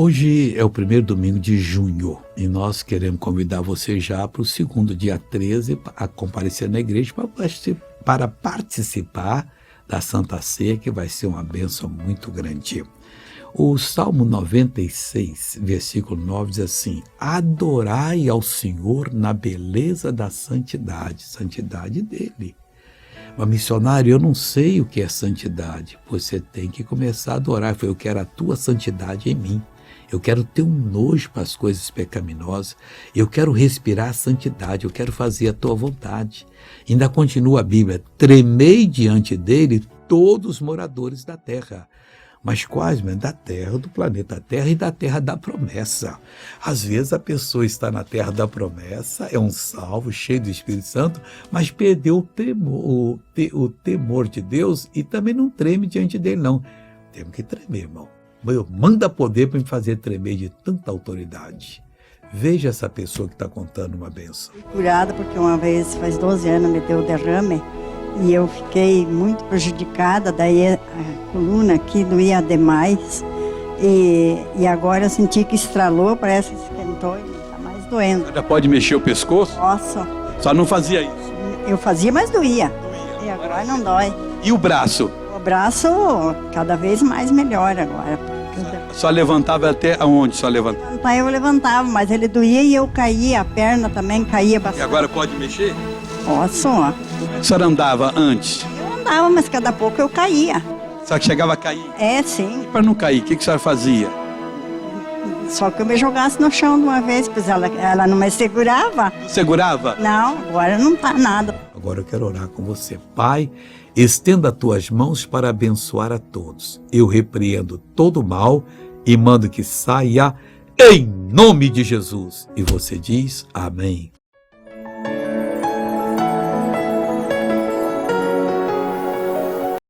Hoje é o primeiro domingo de junho e nós queremos convidar você já para o segundo, dia 13, a comparecer na igreja para participar da Santa Ceia, que vai ser uma bênção muito grande. O Salmo 96, versículo 9 diz assim: adorai ao Senhor na beleza da santidade dele. Mas missionário, eu não sei o que é santidade. Você tem que começar a adorar. Eu quero a tua santidade em mim. Eu quero ter um nojo para as coisas pecaminosas. Eu quero respirar a santidade. Eu quero fazer a tua vontade. Ainda continua a Bíblia: tremei diante dele todos os moradores da terra. Mas quais? Da terra, do planeta Terra e da terra da promessa. Às vezes a pessoa está na terra da promessa, é um salvo, cheio do Espírito Santo, mas perdeu o temor de Deus e também não treme diante dele, não. Temos que tremer, irmão. Manda poder para me fazer tremer de tanta autoridade. Veja essa pessoa que está contando uma bênção. Fui curada porque uma vez, faz 12 anos, me deu derrame. E eu fiquei muito prejudicada, daí a coluna aqui doía demais. E agora eu senti que estralou, parece que esquentou e não está mais doendo. Já pode mexer o pescoço? Posso. Só não fazia isso? Eu fazia, mas doía. E agora não dói. E o braço? O braço cada vez mais melhor agora. Só levantava até aonde só levantava? Eu levantava, mas ele doía e eu caía, a perna também caía bastante. E agora pode mexer? Posso, ó. A senhora andava antes? Eu andava, mas cada pouco eu caía. Só que chegava a cair? É, sim. Para não cair, o que a senhora fazia? Só que eu me jogasse no chão de uma vez, pois ela não me segurava. Segurava? Não, agora não tá nada. Agora eu quero orar com você. Pai, estenda as tuas mãos para abençoar a todos. Eu repreendo todo o mal e mando que saia em nome de Jesus. E você diz amém.